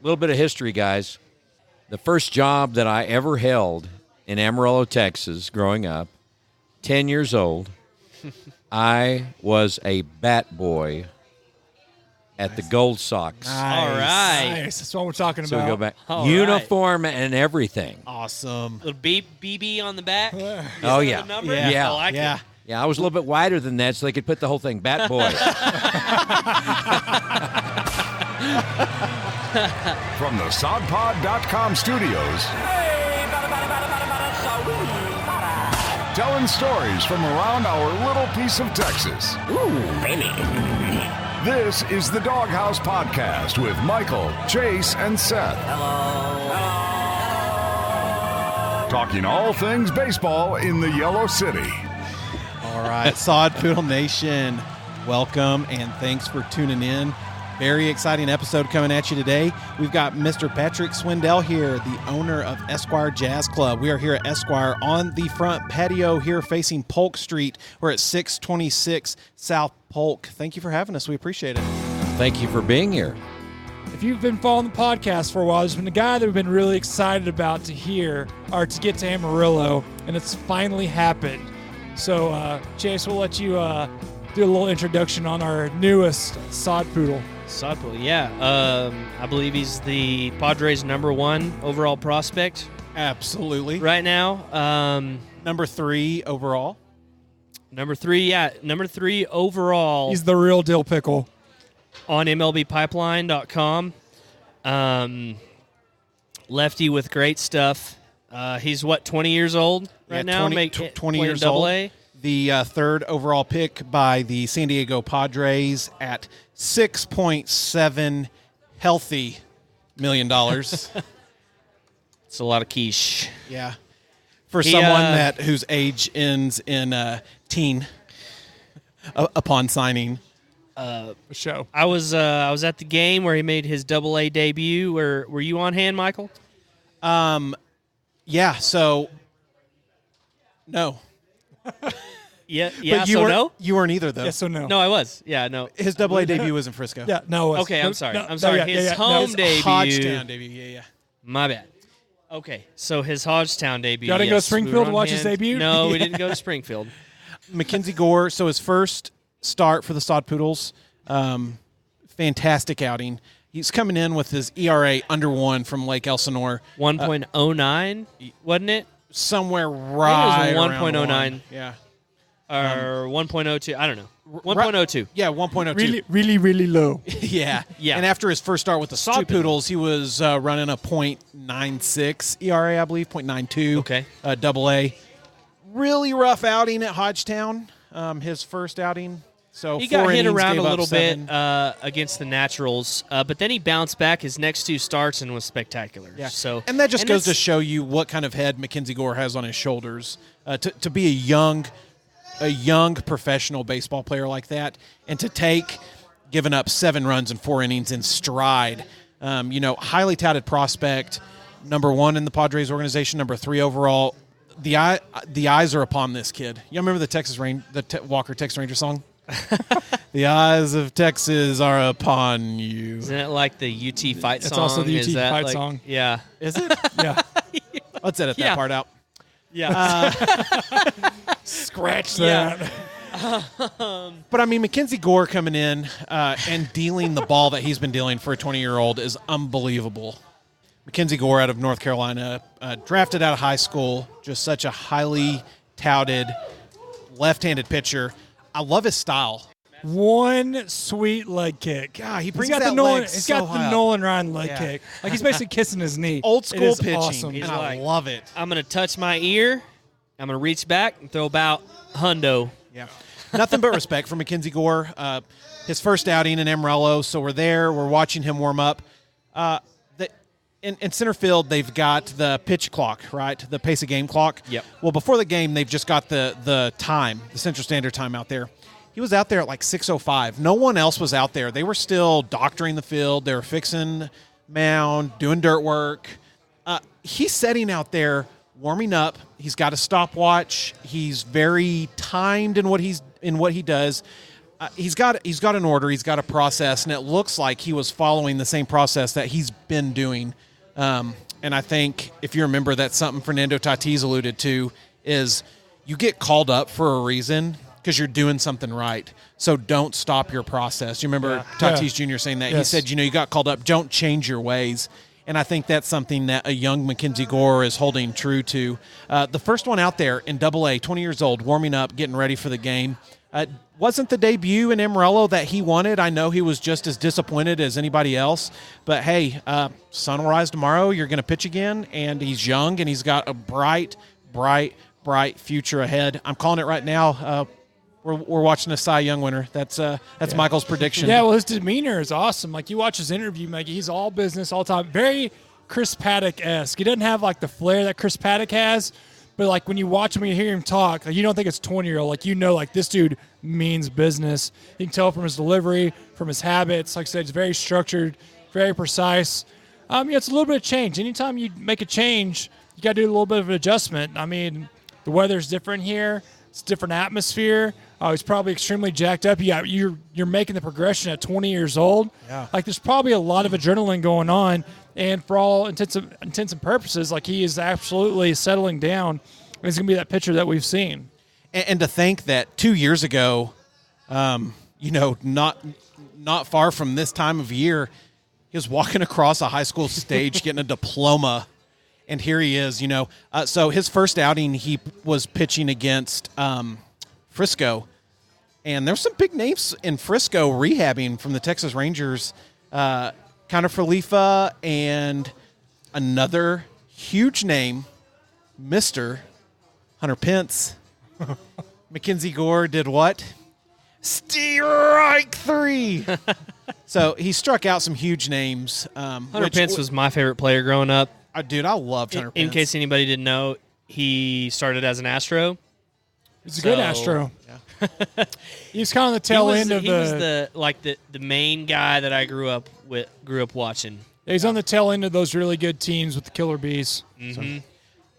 little bit of history, guys. The first job that I ever held in Amarillo, Texas, growing up, 10 years old, I was a bat boy at the Gold Sox. Nice. All right. Nice. That's what we're talking about. So we go back. All Uniform and everything. Awesome. Little BB on the back. Oh, yeah. The number? Yeah. I like it. Yeah, I was a little bit wider than that, so they could put the whole thing, Bat Boy. From the sodpod.com studios, telling stories from around our little piece of Texas. Ooh, baby. This is the Doghouse Podcast with Michael, Chase, and Seth. Hello. Talking all things baseball in the Yellow City. All right, Sod Poodle Nation, welcome and thanks for tuning in. Very exciting episode coming at you today. We've got Mr. Patrick Swindell here, the owner of Esquire Jazz Club. We are here at Esquire on the front patio here facing Polk Street. We're at 626 South Polk. Thank you for having us. We appreciate it. Thank you for being here. If you've been following the podcast for a while, there's been a guy that we've been really excited about to hear or to get to Amarillo, and it's finally happened. So, Chase, we'll let you do a little introduction on our newest Sod Poodle. Sod Poodle, yeah. I believe he's the Padres' #1 overall prospect Absolutely. right now. Number 3 overall. Number 3 overall. He's the real dill pickle. On MLBpipeline.com. Lefty with great stuff. He's, 20 years old right now? 20 years old. AA? The third overall pick by the San Diego Padres at $6.7 healthy $1 million. It's a lot of quiche. Yeah. For someone whose age ends in teen upon signing. Show. I was at the game where he made his AA debut. Were you on hand, Michael? Yeah, so no. Yeah. But So no. You weren't either, though. Yes or no? No, I was. Yeah, no. His AA debut was in Frisco. Yeah, no. It was. Okay, I'm sorry. No, I'm sorry. His home debut. Hodgetown debut. Yeah. My bad. Okay, so his Hodgetown debut. Y'all didn't go to we were Springfield to on watch his hand. debut? No, we didn't go to Springfield. Mackenzie Gore, so his first start for the Sod Poodles, fantastic outing. He's coming in with his ERA under 1 from Lake Elsinore. 1.09, wasn't it? Somewhere right around around 1.09. 1. Yeah. Or 1.02. I don't know. 1.02. Yeah, 1.02. Really, really, really low. Yeah. Yeah. And after his first start with the Sod Stupid. Poodles, he was running a .96 ERA, I believe, .92. Okay. AA. Really rough outing at Hodgetown, his first outing. So He 4 got hit innings, around a gave up little 7. bit against the Naturals, but then he bounced back his next 2 starts and was spectacular. Yeah. So and that just goes to it's- show you what kind of head Mackenzie Gore has on his shoulders. To be a young professional baseball player like that, and to take giving up 7 runs in 4 innings in stride. Highly touted prospect, #1 in the Padres organization, number 3 overall. The eyes are upon this kid. You remember the Walker Texas Ranger song? The eyes of Texas are upon you. Isn't it like the UT fight song? It's also the Is UT that fight like- song. Yeah. Is it? Yeah. Let's edit that Yeah. part out. Yeah. Scratch that. But, I mean, Mackenzie Gore coming in and dealing the ball that he's been dealing for a 20-year-old is unbelievable. Mackenzie Gore out of North Carolina, drafted out of high school, just such a highly touted left-handed pitcher. I love his style. One sweet leg kick. God, he He's brings got that the Nolan. leg He's so got high the up. Nolan Ryan leg Yeah. kick. Like he's basically kissing his knee. Old It school is pitching, awesome. and I like- love it. I'm going to touch my ear. I'm going to reach back and throw about hundo. Yeah, nothing but respect for Mackenzie Gore. His first outing in Amarillo, so we're there. We're watching him warm up. In center field, they've got the pitch clock, right? The pace of game clock. Yep. Well, before the game, they've just got the time, the Central Standard Time out there. He was out there at like 6:05. No one else was out there. They were still doctoring the field. They were fixing mound, doing dirt work. He's sitting out there warming up. He's got a stopwatch. He's very timed in what he does. he's got an order, he's got a process, and it looks like he was following the same process that he's been doing. And I think if you remember, that's something Fernando Tatis alluded to, is you get called up for a reason because you're doing something right. So don't stop your process. You remember Tatis Jr. saying that? Yes. He said, you got called up, don't change your ways. And I think that's something that a young Mackenzie Gore is holding true to. The first one out there in Double-A, 20 years old, warming up, getting ready for the game. Wasn't the debut in Amarillo that he wanted. I know he was just as disappointed as anybody else. But, hey, sun will rise tomorrow. You're going to pitch again. And he's young, and he's got a bright future ahead. I'm calling it right now. We're watching a Cy Young winner. That's Michael's prediction. Yeah, well, his demeanor is awesome. Like, you watch his interview, Maggie, he's all business all the time. Very Chris Paddock-esque. He doesn't have, like, the flair that Chris Paddock has, but, like, when you watch him and you hear him talk, like, you don't think it's 20-year-old. Like, like, this dude means business. You can tell from his delivery, from his habits. Like I said, he's very structured, very precise. It's a little bit of change. Anytime you make a change, you got to do a little bit of an adjustment. I mean, the weather's different here. It's a different atmosphere. He's probably extremely jacked up. You're making the progression at 20 years old. Yeah. Like, there's probably a lot of adrenaline going on, and for all intents and purposes, like, he is absolutely settling down. And he's going to be that pitcher that we've seen. And to think that 2 years ago, not far from this time of year, he was walking across a high school stage getting a diploma. And here he is, So his first outing, he was pitching against Frisco. And there's some big names in Frisco rehabbing from the Texas Rangers. Connor Falifa and another huge name, Mr. Hunter Pence. Mackenzie Gore did what? Strike three. So he struck out some huge names. Hunter Pence was my favorite player growing up. Dude, I loved Hunter Pence. In case anybody didn't know, he started as an Astro. He's a good Astro. Yeah. He's kind of the tail end of he was the main guy that I grew up watching. He's on the tail end of those really good teams with the Killer Bees. Mm-hmm. So,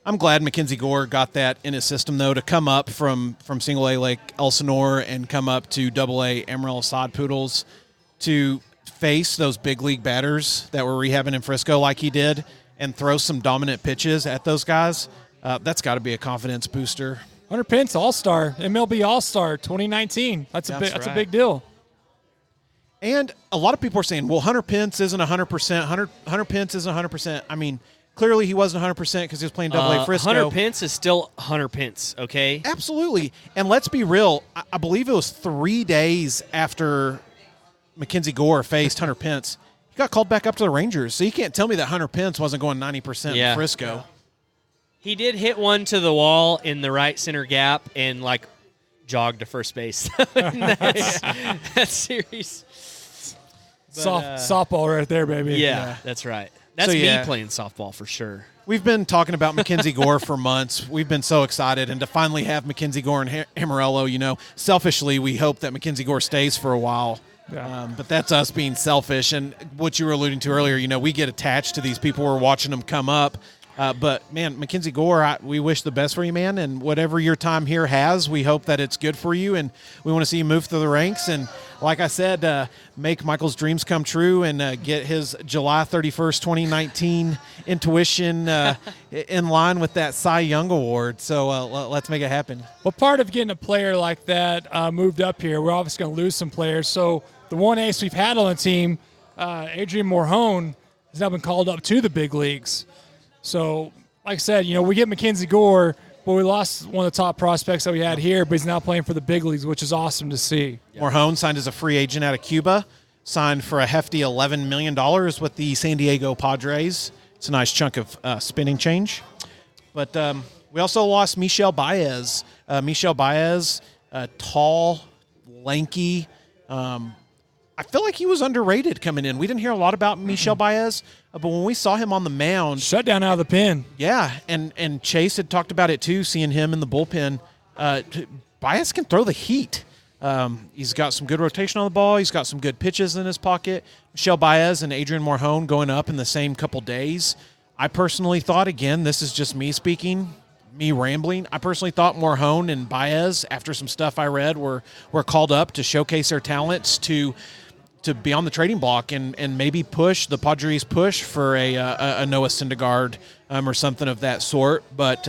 I'm glad Mackenzie Gore got that in his system, though, to come up from Single A Lake Elsinore and come up to Double A Amarillo Sod Poodles to face those big league batters that were rehabbing in Frisco like he did and throw some dominant pitches at those guys. That's got to be a confidence booster. Hunter Pence, All-Star, MLB All-Star 2019. That's a big deal. And a lot of people are saying, well, Hunter Pence isn't 100%. Hunter Pence isn't 100%. I mean, clearly he wasn't 100% because he was playing Double A Frisco. Hunter Pence is still Hunter Pence, okay? Absolutely. And let's be real. I believe it was 3 days after Mackenzie Gore faced Hunter Pence. He got called back up to the Rangers. So you can't tell me that Hunter Pence wasn't going 90% in Frisco. Yeah. He did hit one to the wall in the right center gap and, jogged to first base in that series. But, softball right there, baby. Yeah, that's right. That's me playing softball for sure. We've been talking about Mackenzie Gore for months. We've been so excited. And to finally have Mackenzie Gore in Amarillo, selfishly, we hope that Mackenzie Gore stays for a while. Yeah. But that's us being selfish. And what you were alluding to earlier, we get attached to these people. We're watching them come up. But, man, Mackenzie Gore, we wish the best for you, man. And whatever your time here has, we hope that it's good for you. And we want to see you move through the ranks. And like I said, make Michael's dreams come true and get his July 31st, 2019 intuition in line with that Cy Young Award. So let's make it happen. Well, part of getting a player like that moved up here, we're obviously going to lose some players. So the one ace we've had on the team, Adrian Morhone, has now been called up to the big leagues. So, like I said, we get Mackenzie Gore, but we lost one of the top prospects that we had here, but he's now playing for the big leagues, which is awesome to see. Morhone signed as a free agent out of Cuba, signed for a hefty $11 million with the San Diego Padres. It's a nice chunk of spending change. But we also lost Michel Baez. Michel Baez, tall, lanky. I feel like he was underrated coming in. We didn't hear a lot about Michel Baez, but when we saw him on the mound, shut down out of the pen. Yeah, and Chase had talked about it too, seeing him in the bullpen. Baez can throw the heat. He's got some good rotation on the ball. He's got some good pitches in his pocket. Michel Baez and Adrian Morhone going up in the same couple days. I personally thought, again, this is just me speaking, me rambling. I personally thought Morhone and Baez, after some stuff I read, were called up to showcase their talents to be on the trading block and maybe push the Padres push for a Noah Syndergaard or something of that sort. But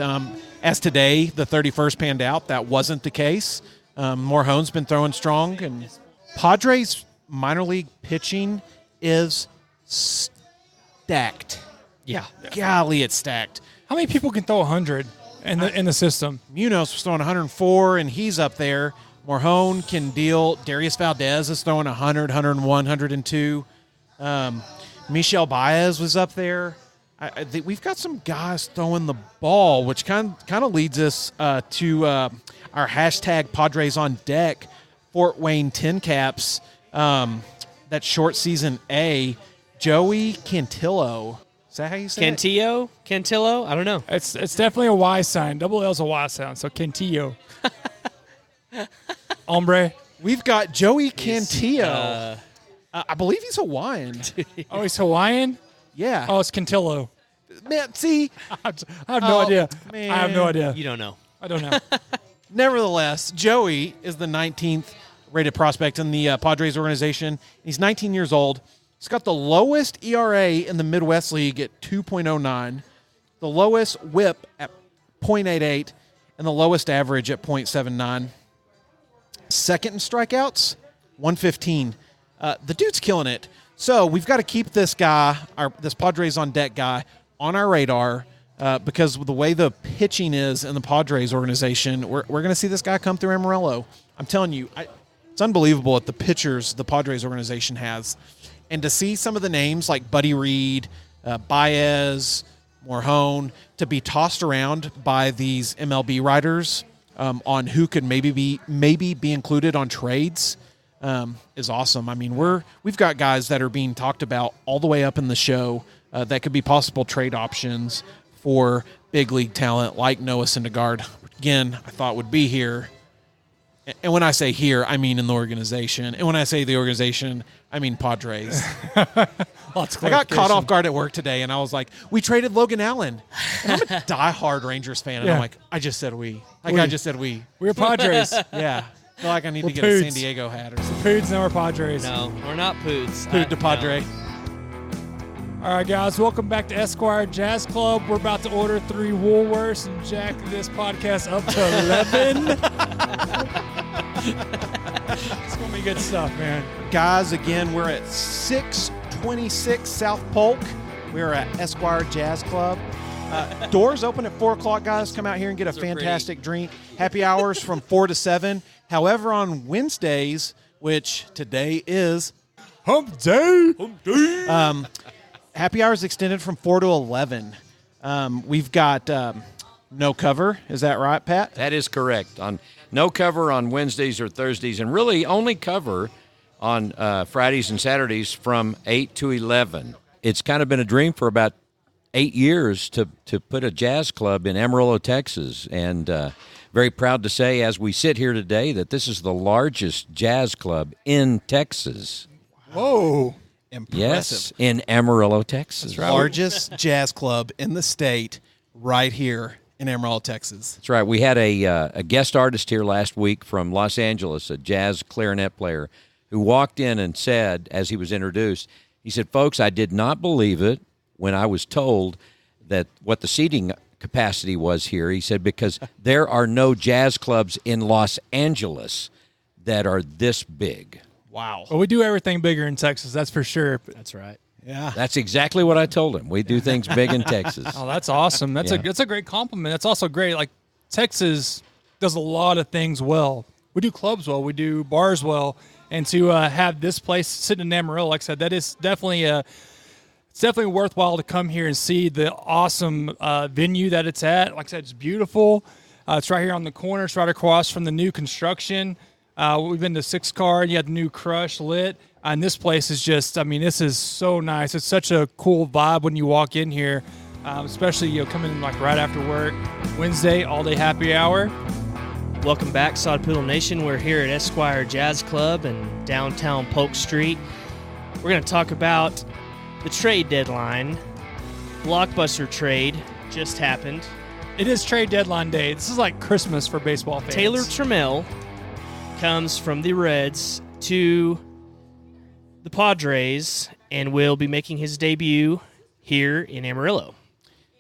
as today, the 31st panned out, that wasn't the case. Morhone's been throwing strong, and Padres minor league pitching is stacked. Yeah. Golly, it's stacked. How many people can throw 100 in the system? Munoz was throwing 104, and he's up there. Morhone can deal. Darius Valdez is throwing 100, 101, 102. Michel Baez was up there. We've got some guys throwing the ball, which kind of leads us to our hashtag Padres on Deck, Fort Wayne Tin Caps, that short season A, Joey Cantillo. Is that how you say it? Cantillo? I don't know. It's definitely a Y sign. Double L's a Y sound, so Cantillo. Hombre. We've got Joey Cantillo. I believe he's Hawaiian. Oh, he's Hawaiian? Yeah. Oh, it's Cantillo. Man, see? I have no idea. Man. I have no idea. You don't know. I don't know. Nevertheless, Joey is the 19th rated prospect in the Padres organization. He's 19 years old. He's got the lowest ERA in the Midwest League at 2.09, the lowest whip at 0.88, and the lowest average at 0.79. Second in strikeouts, 115. The dude's killing it. So we've got to keep this guy, this Padres on Deck guy, on our radar because of the way the pitching is in the Padres organization. We're going to see this guy come through Amarillo. I'm telling you, it's unbelievable at the pitchers the Padres organization has. And to see some of the names like Buddy Reed, Baez, Morhone, to be tossed around by these MLB writers on who could maybe be included on trades is awesome. I mean, we've got guys that are being talked about all the way up in the show that could be possible trade options for big league talent like Noah Syndergaard. Again, I thought would be here. And when I say here, I mean in the organization. And when I say the organization, I mean Padres. I got caught off guard at work today, and I was like, we traded Logan Allen. And I'm a diehard Rangers fan, and I'm like, I just said we. I just said we. We're Padres. Yeah. I feel like I need to get Poods. a San Diego hat or something. Poods, now we're Padres. No, we're not Poods. Pood to Padre. No. All right, guys, welcome back to Esquire Jazz Club. We're about to order 3 Woolworths and jack this podcast up to 11. It's going to be good stuff, man. Guys, again, we're at 626 South Polk. We're at Esquire Jazz Club. Doors open at 4 o'clock, guys. Come out here and get a fantastic drink. Happy hours from 4 to 7. However, on Wednesdays, which today is Hump Day. happy hours extended from 4 to 11. We've got no cover. Is that right, Pat? That is correct. On no cover on Wednesdays or Thursdays, and really only cover on Fridays and Saturdays from 8 to 11. It's kind of been a dream for about 8 years to put a jazz club in Amarillo, Texas, and very proud to say as we sit here today that this is the largest jazz club in Texas. Whoa. Impressive. Yes, in Amarillo, Texas. That's right. Largest jazz club in the state right here in Amarillo, Texas. That's right. We had a guest artist here last week from Los Angeles, a jazz clarinet player, who walked in and said, as he was introduced, he said, folks, I did not believe it when I was told that what the seating capacity was here. He said, because there are no jazz clubs in Los Angeles that are this big. Wow. Well, we do everything bigger in Texas, that's for sure. That's right. Yeah. That's exactly what I told him. We do things big in Texas. Oh, that's awesome. That's a great compliment. That's also great. Like, Texas does a lot of things well. We do clubs well. We do bars well. And to have this place sitting in Amarillo, like I said, that is definitely it's definitely worthwhile to come here and see the awesome venue that it's at. Like I said, it's beautiful. It's right here on the corner. It's right across from the new construction. We've been to Six Card. You had the new Crush lit. And this place is just, I mean, this is so nice. It's such a cool vibe when you walk in here, especially, coming in like right after work. Wednesday, all-day happy hour. Welcome back, Sod Poodle Nation. We're here at Esquire Jazz Club in downtown Polk Street. We're going to talk about the trade deadline. Blockbuster trade just happened, It is trade deadline day. This is like Christmas for baseball fans. Taylor Trammell comes from the Reds to the Padres and will be making his debut here in Amarillo.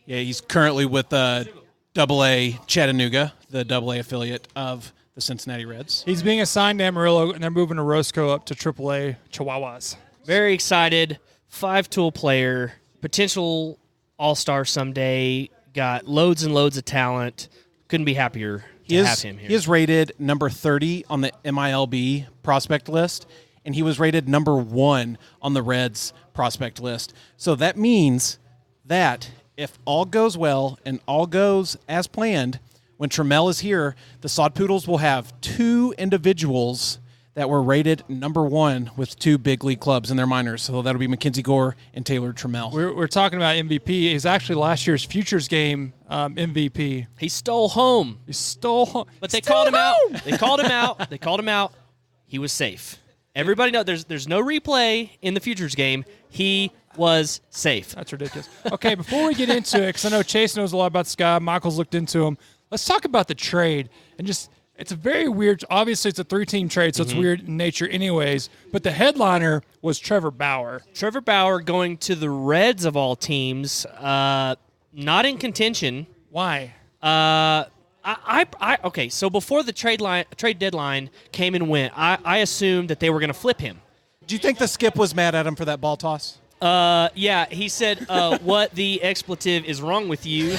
Yeah, he's currently with AA Chattanooga, the AA affiliate of the Cincinnati Reds. He's being assigned to Amarillo, and they're moving to Roscoe up to AAA Chihuahuas. Very excited. 5-tool player, potential all-star someday. Got loads and loads of talent. Couldn't be happier to have him here. He is rated number 30 on the MILB prospect list, and he was rated number 1 on the Reds prospect list. So that means that if all goes well and all goes as planned, when Trammell is here, the Sod Poodles will have 2 individuals that were rated number 1 with 2 big league clubs in their minors. So that'll be Mackenzie Gore and Taylor Trammell. We're talking about MVP. He's actually last year's Futures Game MVP. He stole home. He stole home. But they called him out. They called him out. They called him out. He was safe. Everybody knows there's no replay in the Futures Game. He was safe. That's ridiculous. Okay, before we get into it, because I know Chase knows a lot about this guy, Michael's looked into him, let's talk about the trade. And just, it's a very weird, obviously it's a 3-team trade, so it's weird in nature anyways, but the headliner was Trevor Bauer. Trevor Bauer going to the Reds of all teams, not in contention. Why? Okay, so before the trade deadline came and went, I assumed that they were going to flip him. Do you think the skip was mad at him for that ball toss? Yeah, he said, what the expletive is wrong with you?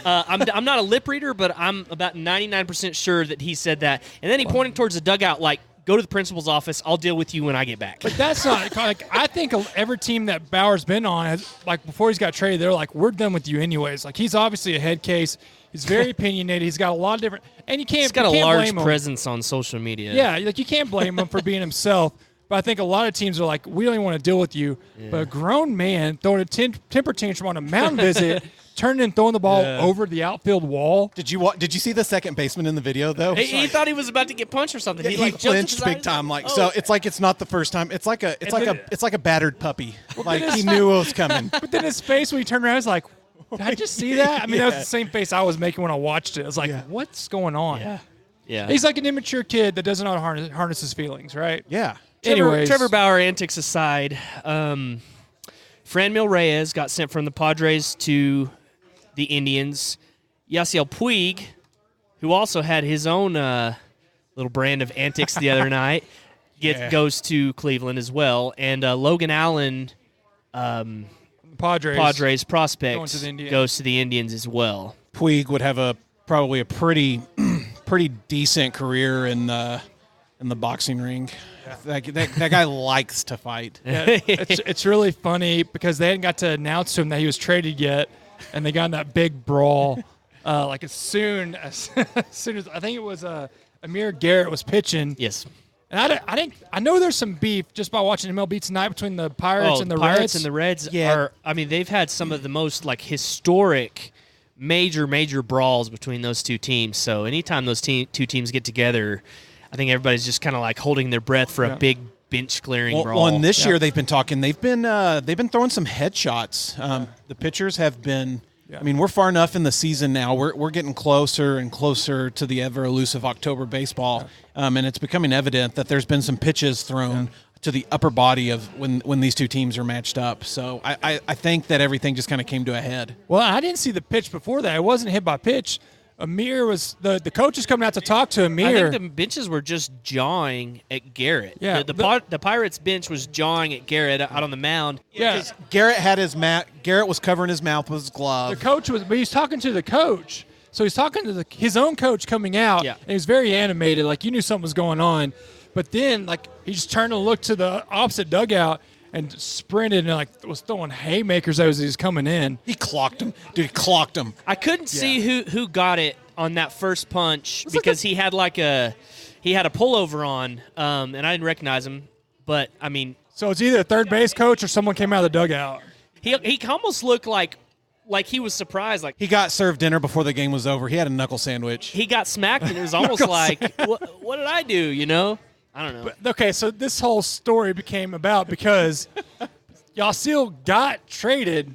I'm not a lip reader, but I'm about 99% sure that he said that. And then he pointed towards the dugout like, go to the principal's office. I'll deal with you when I get back. But that's not, like, I think every team that Bauer's been on, has, like, before he's got traded, they're like, we're done with you anyways. Like, he's obviously a head case. He's very opinionated. He's got a lot of different, and you can't. He's got you a can't large blame him. presence on social media. Yeah, like you can't blame him for being himself. But I think a lot of teams are like, we don't even want to deal with you. Yeah. But a grown man throwing a temper tantrum on a mound visit, turning and throwing the ball over the outfield wall. Did you see the second baseman in the video though? He thought he was about to get punched or something. Yeah, he flinched big time. Like so, it's like it's not the first time. It's like a battered puppy. Like he knew it was coming. But then his face when he turned around, was like, did I just see that? I mean, that was the same face I was making when I watched it. I was like, what's going on? Yeah. He's like an immature kid that doesn't know how to harness his feelings, right? Yeah. Trevor Bauer antics aside, Franmil Reyes got sent from the Padres to the Indians. Yasiel Puig, who also had his own little brand of antics the other night, goes to Cleveland as well. And Logan Allen, Padres prospect, goes to the Indians as well. Puig would have probably a pretty decent career in the boxing ring. Yeah. That guy likes to fight. Yeah, it's really funny because they hadn't got to announce to him that he was traded yet, and they got in that big brawl. Like as soon as I think it was Amir Garrett was pitching. Yes. And I know there's some beef just by watching MLB tonight between the Pirates and the Reds. Pirates and the Reds are. I mean, they've had some of the most like historic, major brawls between those two teams. So anytime those two teams get together, I think everybody's just kind of like holding their breath for a big bench clearing brawl. Well, and this year they've been talking. They've been throwing some headshots. The pitchers have been. Yeah. I mean, we're far enough in the season now. We're getting closer and closer to the ever elusive October baseball, and it's becoming evident that there's been some pitches thrown to the upper body of when these two teams are matched up. So I think that everything just kind of came to a head. Well, I didn't see the pitch before that. It wasn't hit by pitch. Amir was the coach is coming out to talk to Amir. I think the benches were just jawing at Garrett. Yeah, the Pirates bench was jawing at Garrett out on the mound. Yeah, Garrett had Garrett was covering his mouth with his glove. The coach was, but he's talking to the coach. So he's talking to his own coach coming out, and he was very animated, like you knew something was going on. But then, like he just turned to look to the opposite dugout and sprinted and was throwing haymakers as he was coming in. He clocked him. Dude, he clocked him. I couldn't see who got it on that first punch because he had a pullover on, and I didn't recognize him. But I mean, so it's either a third base coach or someone came out of the dugout. He almost looked like he was surprised. Like he got served dinner before the game was over. He had a knuckle sandwich. He got smacked, and it was almost like, what did I do? You know. I don't know. But, okay, so this whole story became about because Yasiel got traded,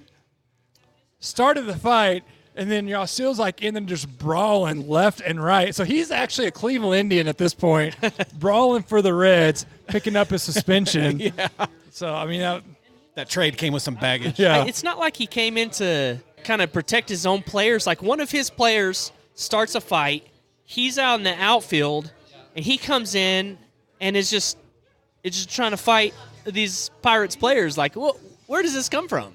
started the fight, And then Yasiel's like in and just brawling left and right. So he's actually a Cleveland Indian at this point, brawling for the Reds, picking up his suspension. Yeah. So, I mean, That trade came with some baggage. yeah. It's not like he came in to kind of protect his own players. Like one of his players starts a fight, he's out in the outfield, and he comes in and is just trying to fight these Pirates players. Like, where does this come from?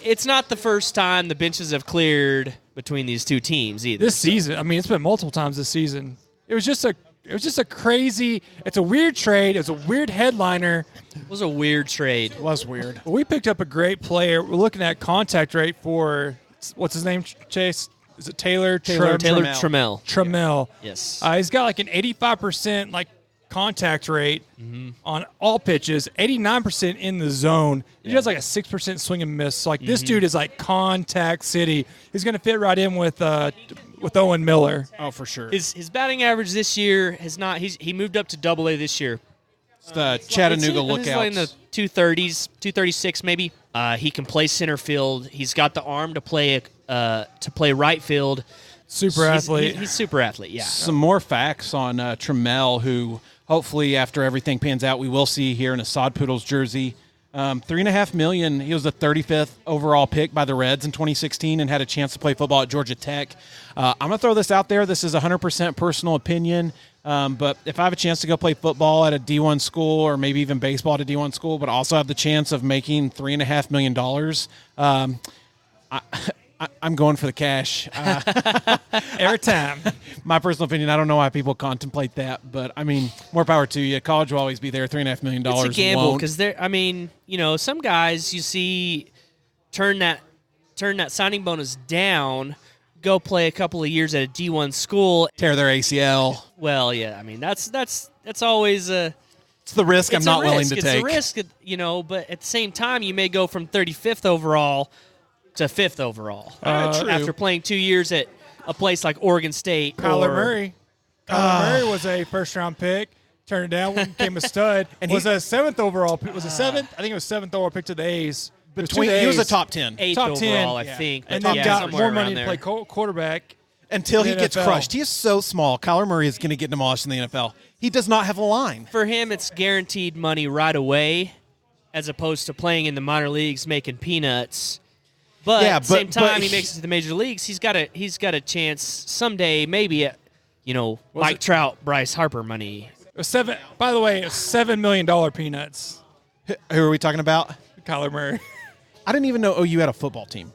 It's not the first time the benches have cleared between these two teams either. This season, I mean, it's been multiple times this season. It was just a crazy. It's a weird trade. It's a weird headliner. It was a weird trade. It was weird. We picked up a great player. We're looking at contact rate for what's his name, Chase? Is it Taylor Trammell. Trammell. Yes. He's got like an 85% like contact rate on all pitches, 89% in the zone. He has like a 6% swing and miss. So like this dude is like contact city. He's going to fit right in with Owen Miller. Oh, for sure. His batting average this year has not. He moved up to Double-A this year. It's the Chattanooga It's Lookouts. like in the 230s, 236 maybe. He can play center field. He's got the arm to play right field. Super athlete. He's super athlete. Yeah. Some more facts on Trammell, who hopefully after everything pans out, we will see here in a Sod Poodles jersey. $3.5 million. He was the 35th overall pick by the Reds in 2016 and had a chance to play football at Georgia Tech. I'm going to throw this out there. This is 100% personal opinion. But if I have a chance to go play football at a D1 school or maybe even baseball at a D1 school, but also have the chance of making $3.5 million, I'm going for the cash. Every time. My personal opinion, I don't know why people contemplate that, but I mean, more power to you. College will always be there. $3.5 million. It's a gamble because some guys you see turn that signing bonus down, go play a couple of years at a D1 school, tear their ACL. Well, yeah, I mean that's always a. It's the risk I'm not willing to take. It's a risk, but at the same time, you may go from 35th overall to 5th overall True. after playing 2 years at a place like Oregon State. Kyler Murray. Kyler Murray was a first-round pick. Turned it down, became a stud, and was a 7th overall. Was it 7th? I think it was 7th overall pick to the A's. He was a top 10. 8th top overall, 10, I think. And but then got somewhere more money around to there. play quarterback. Until he in the gets NFL. crushed. He is so small. Kyler Murray is going to get demolished in the NFL. He does not have a line. For him, it's guaranteed money right away, as opposed to playing in the minor leagues making peanuts. But at the same time, he makes it to the major leagues. He's got a chance someday, maybe at Mike Trout, Bryce Harper money. By the way, $7 million peanuts. Who are we talking about? Kyler Murray. I didn't even know OU had a football team.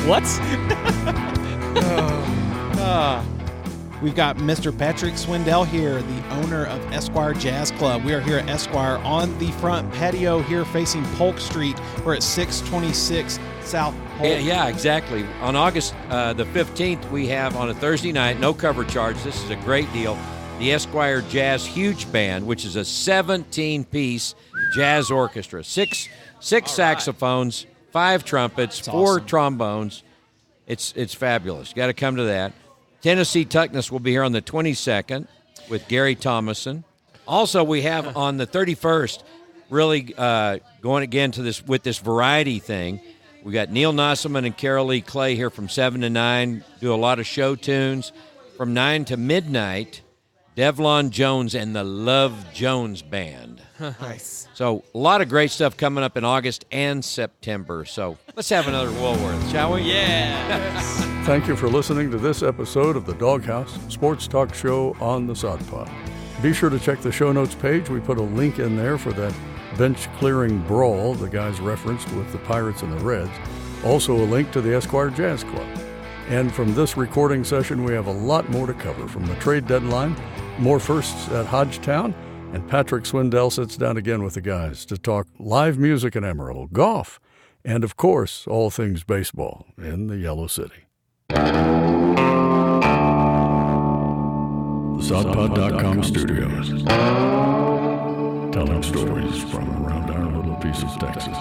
What? We've got Mr. Patrick Swindell here, the owner of Esquire Jazz Club. We are here at Esquire on the front patio here facing Polk Street. We're at 626 South Polk. Yeah, exactly. On August the 15th, we have on a Thursday night, no cover charge. This is a great deal. The Esquire Jazz Huge Band, which is a 17-piece jazz orchestra. Six saxophones, 5 trumpets, 4 trombones. It's fabulous. You got to come to that. Tennessee Tuckness will be here on the 22nd with Gary Thomason. Also, we have on the 31st, really going again to this with this variety thing. We got Neil Nosselman and Carol Lee Clay here from 7 to 9, do a lot of show tunes. From 9 to midnight, Devlon Jones and the Love Jones Band. Nice. So a lot of great stuff coming up in August and September. So let's have another Woolworth, shall we? Yeah. Thank you for listening to this episode of the Doghouse Sports Talk Show on the Sod Pod. Be sure to check the show notes page. We put a link in there for that bench-clearing brawl the guys referenced with the Pirates and the Reds. Also a link to the Esquire Jazz Club. And from this recording session, we have a lot more to cover, from the trade deadline, more firsts at Hodgetown, and Patrick Swindell sits down again with the guys to talk live music in Amarillo, golf, and, of course, all things baseball in the Yellow City. The SodPod.com studios, telling stories from around our little piece of Texas.